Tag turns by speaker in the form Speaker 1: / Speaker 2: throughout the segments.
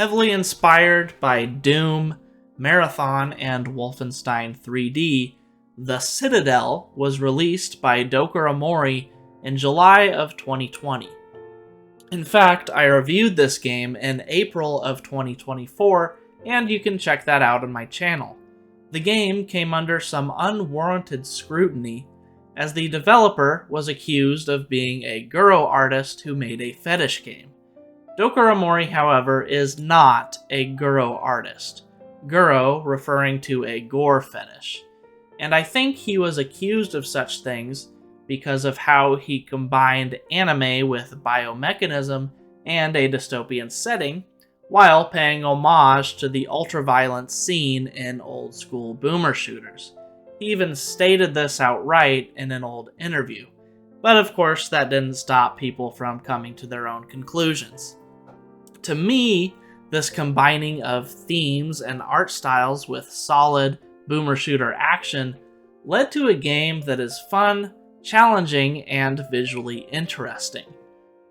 Speaker 1: Heavily inspired by Doom, Marathon, and Wolfenstein 3D, The Citadel was released by Dokura Mori in July of 2020. In fact, I reviewed this game in April of 2024, and you can check that out on my channel. The game came under some unwarranted scrutiny, as the developer was accused of being a Guro artist who made a fetish game. Dokura Mori, however, is not a Guro artist. Guro referring to a gore fetish. And I think he was accused of such things because of how he combined anime with biomechanism and a dystopian setting, while paying homage to the ultraviolence seen in old school boomer shooters. He even stated this outright in an old interview. But of course, that didn't stop people from coming to their own conclusions. To me, this combining of themes and art styles with solid boomer shooter action led to a game that is fun, challenging, and visually interesting.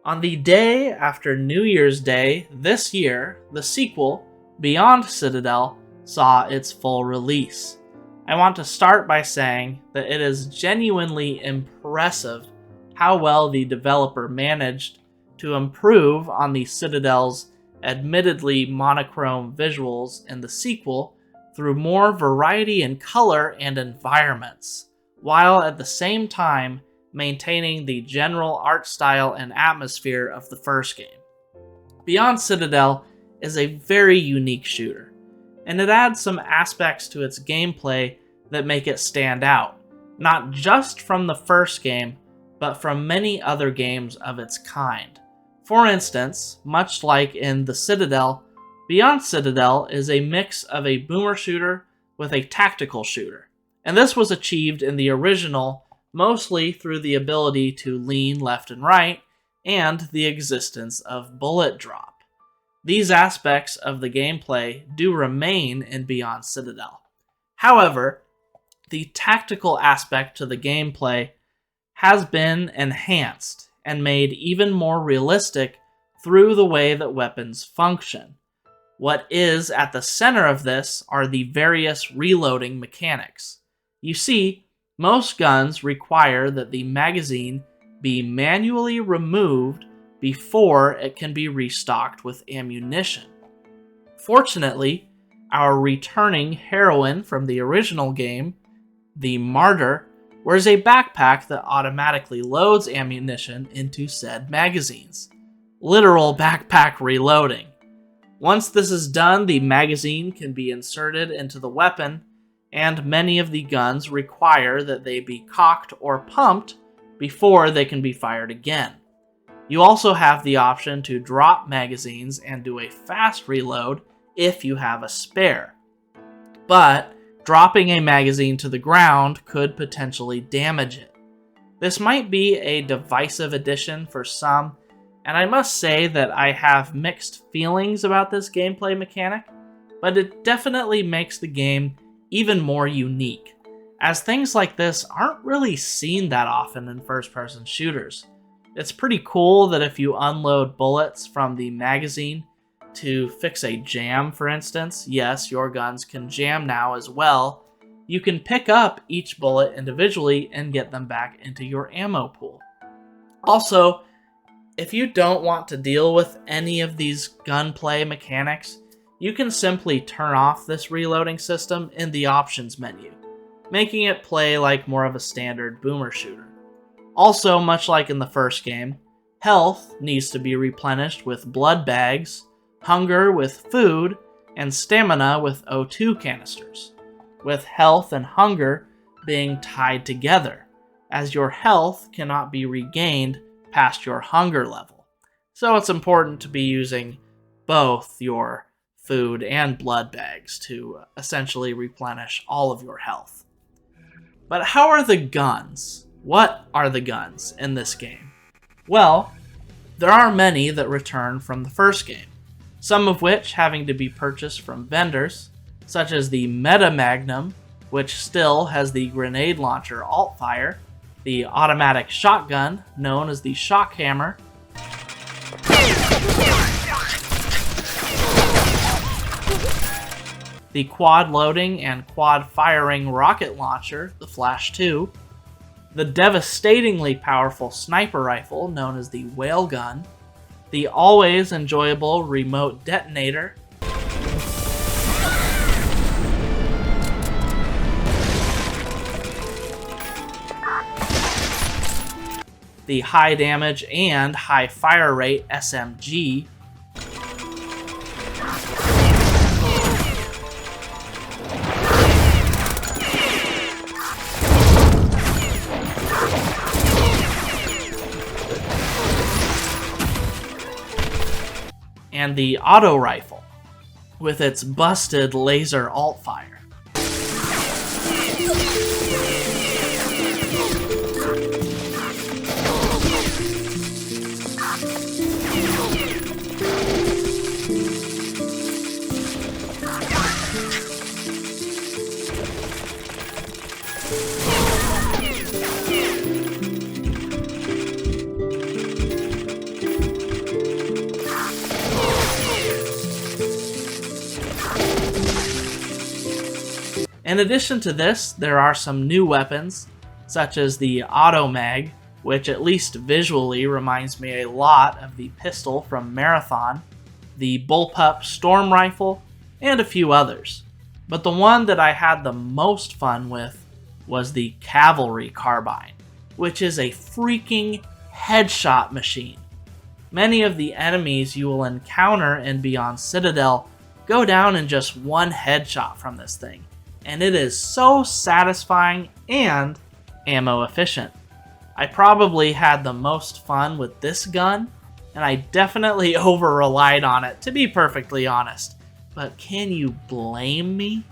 Speaker 1: On the day after New Year's Day this year, the sequel, Beyond Citadel, saw its full release. I want to start by saying that it is genuinely impressive how well the developer managed to improve on the Citadel's admittedly monochrome visuals in the sequel through more variety in color and environments, while at the same time maintaining the general art style and atmosphere of the first game. Beyond Citadel is a very unique shooter, and it adds some aspects to its gameplay that make it stand out, not just from the first game, but from many other games of its kind. For instance, much like in The Citadel, Beyond Citadel is a mix of a boomer shooter with a tactical shooter, and this was achieved in the original mostly through the ability to lean left and right and the existence of bullet drop. These aspects of the gameplay do remain in Beyond Citadel. However, the tactical aspect to the gameplay has been enhanced and made even more realistic through the way that weapons function. What is at the center of this are the various reloading mechanics. You see, most guns require that the magazine be manually removed before it can be restocked with ammunition. Fortunately, our returning heroine from the original game, the Martyr, wears a backpack that automatically loads ammunition into said magazines. Literal backpack reloading. Once this is done, the magazine can be inserted into the weapon, and many of the guns require that they be cocked or pumped before they can be fired again. You also have the option to drop magazines and do a fast reload if you have a spare. But dropping a magazine to the ground could potentially damage it. This might be a divisive addition for some, and I must say that I have mixed feelings about this gameplay mechanic, but it definitely makes the game even more unique, as things like this aren't really seen that often in first-person shooters. It's pretty cool that if you unload bullets from the magazine to fix a jam, for instance, yes, your guns can jam now as well, you can pick up each bullet individually and get them back into your ammo pool. Also, if you don't want to deal with any of these gunplay mechanics, you can simply turn off this reloading system in the options menu, making it play like more of a standard boomer shooter. Also, much like in the first game, health needs to be replenished with blood bags, hunger with food, and stamina with O2 canisters, with health and hunger being tied together, as your health cannot be regained past your hunger level. So it's important to be using both your food and blood bags to essentially replenish all of your health. But how are the guns? What are the guns in this game? Well, there are many that return from the first game, some of which having to be purchased from vendors, such as the Meta Magnum, which still has the grenade launcher alt-fire, the automatic shotgun, known as the Shock Hammer, the quad-loading and quad-firing rocket launcher, the Flash 2, the devastatingly powerful sniper rifle known as the Whale Gun, the always enjoyable remote detonator, the high damage and high fire rate SMG, and the auto rifle with its busted laser alt fire. In addition to this, there are some new weapons, such as the Auto Mag, which at least visually reminds me a lot of the pistol from Marathon, the Bullpup Storm Rifle, and a few others. But the one that I had the most fun with was the Cavalry Carbine, which is a freaking headshot machine. Many of the enemies you will encounter in Beyond Citadel go down in just one headshot from this thing, and it is so satisfying and ammo efficient. I probably had the most fun with this gun, and I definitely over-relied on it, to be perfectly honest. But can you blame me?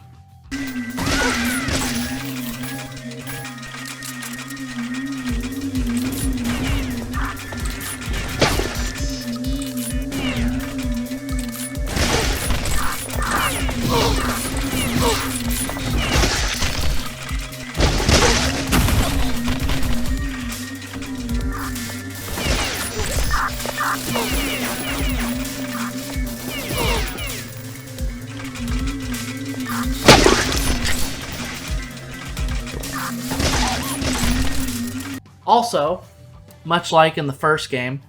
Speaker 1: Also, much like in the first game,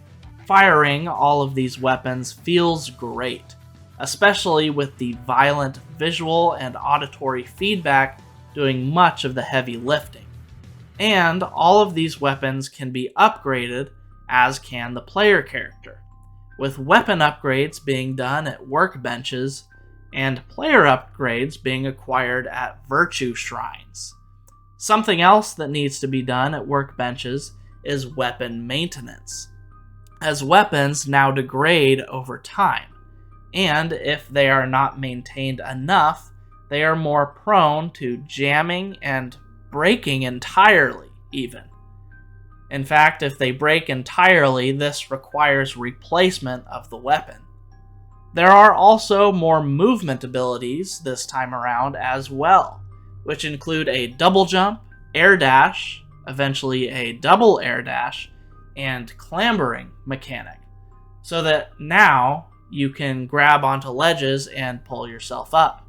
Speaker 1: firing all of these weapons feels great, especially with the violent visual and auditory feedback doing much of the heavy lifting. And all of these weapons can be upgraded, as can the player character, with weapon upgrades being done at workbenches and player upgrades being acquired at virtue shrines. Something else that needs to be done at workbenches is weapon maintenance, as weapons now degrade over time, and if they are not maintained enough, they are more prone to jamming and breaking entirely, even. In fact, if they break entirely, this requires replacement of the weapon. There are also more movement abilities this time around as well, which include a double jump, air dash, eventually a double air dash, and clambering mechanic, so that now you can grab onto ledges and pull yourself up.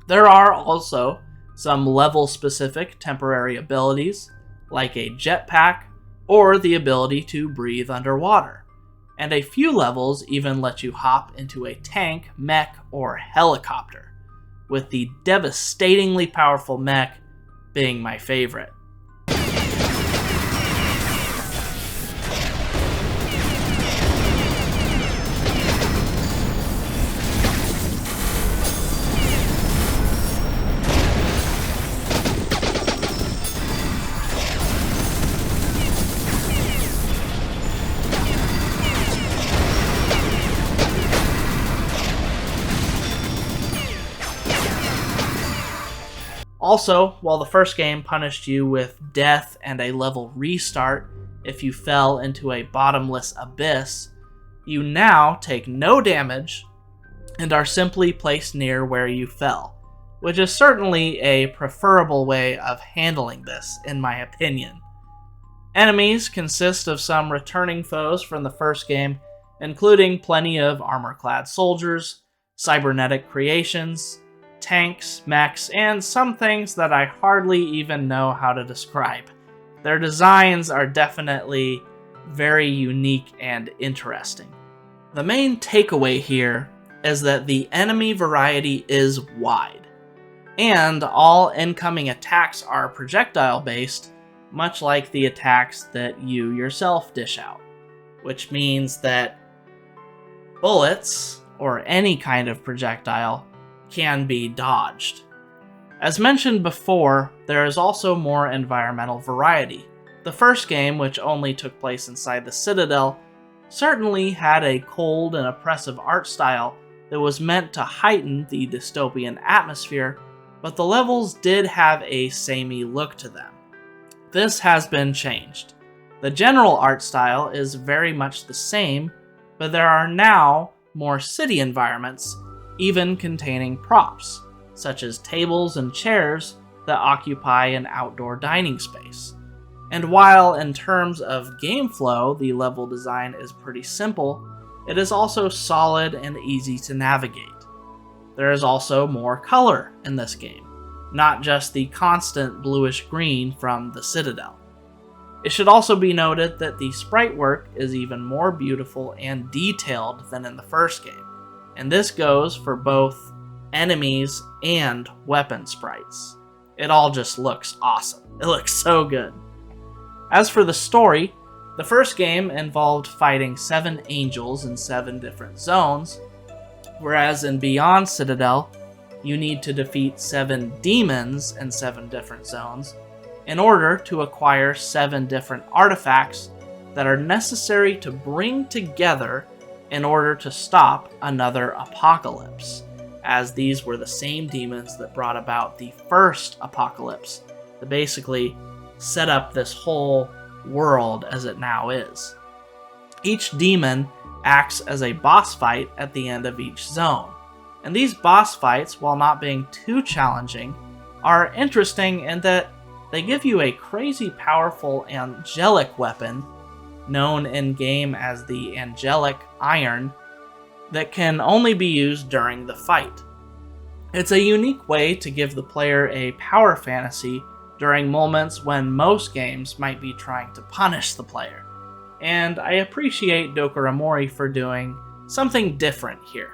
Speaker 1: There are also some level-specific temporary abilities, like a jetpack or the ability to breathe underwater, and a few levels even let you hop into a tank, mech, or helicopter, with the devastatingly powerful mech being my favorite. Also, while the first game punished you with death and a level restart if you fell into a bottomless abyss, you now take no damage and are simply placed near where you fell, which is certainly a preferable way of handling this, in my opinion. Enemies consist of some returning foes from the first game, including plenty of armor-clad soldiers, cybernetic creations, tanks, mechs, and some things that I hardly even know how to describe. Their designs are definitely very unique and interesting. The main takeaway here is that the enemy variety is wide, and all incoming attacks are projectile-based, much like the attacks that you yourself dish out, which means that bullets, or any kind of projectile, can be dodged. As mentioned before, there is also more environmental variety. The first game, which only took place inside the Citadel, certainly had a cold and oppressive art style that was meant to heighten the dystopian atmosphere, but the levels did have a samey look to them. This has been changed. The general art style is very much the same, but there are now more city environments, even containing props, such as tables and chairs that occupy an outdoor dining space. And while in terms of game flow, the level design is pretty simple, it is also solid and easy to navigate. There is also more color in this game, not just the constant bluish-green from the Citadel. It should also be noted that the sprite work is even more beautiful and detailed than in the first game, and this goes for both enemies and weapon sprites. It all just looks awesome. It looks so good. As for the story, the first game involved fighting 7 angels in 7 different zones, whereas in Beyond Citadel, you need to defeat 7 demons in 7 different zones in order to acquire 7 different artifacts that are necessary to bring together in order to stop another apocalypse, as these were the same demons that brought about the first apocalypse that basically set up this whole world as it now is. Each demon acts as a boss fight at the end of each zone, and these boss fights, while not being too challenging, are interesting in that they give you a crazy powerful angelic weapon, known in-game as the Angelic Iron, that can only be used during the fight. It's a unique way to give the player a power fantasy during moments when most games might be trying to punish the player, and I appreciate Dokura Mori for doing something different here.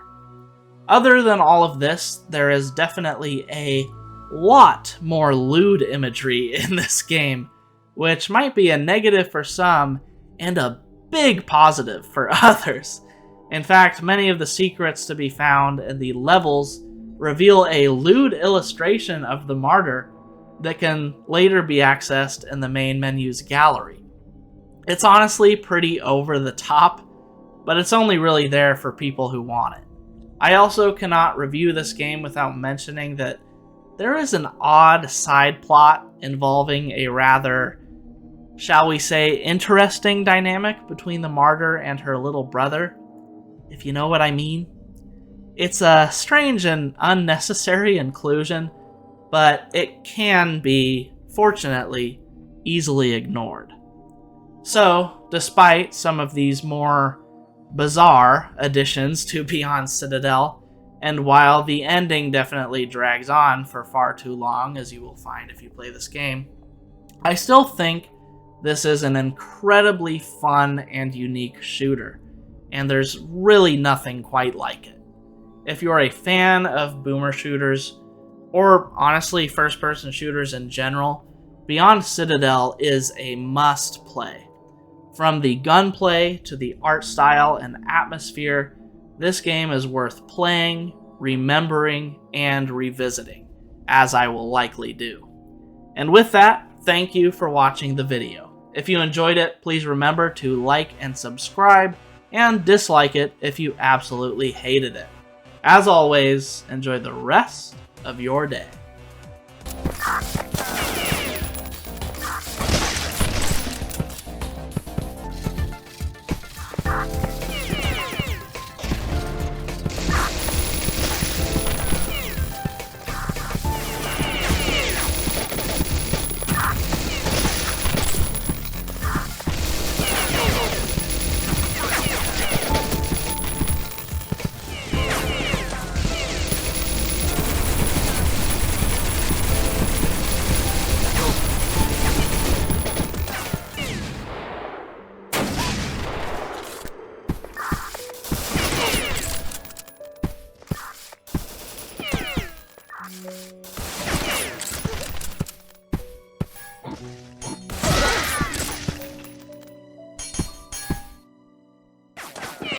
Speaker 1: Other than all of this, there is definitely a lot more lewd imagery in this game, which might be a negative for some and a big positive for others. In fact, many of the secrets to be found in the levels reveal a lewd illustration of the martyr that can later be accessed in the main menu's gallery. It's honestly pretty over the top, but it's only really there for people who want it. I also cannot review this game without mentioning that there is an odd side plot involving a rather, shall we say, interesting dynamic between the martyr and her little brother, if you know what I mean. It's a strange and unnecessary inclusion, but it can be, fortunately, easily ignored. So, despite some of these more bizarre additions to Beyond Citadel, and while the ending definitely drags on for far too long, as you will find if you play this game, I still think this is an incredibly fun and unique shooter, and there's really nothing quite like it. If you're a fan of boomer shooters, or honestly first-person shooters in general, Beyond Citadel is a must-play. From the gunplay to the art style and atmosphere, this game is worth playing, remembering, and revisiting, as I will likely do. And with that, thank you for watching the video. If you enjoyed it, please remember to like and subscribe, and dislike it if you absolutely hated it. As always, enjoy the rest of your day.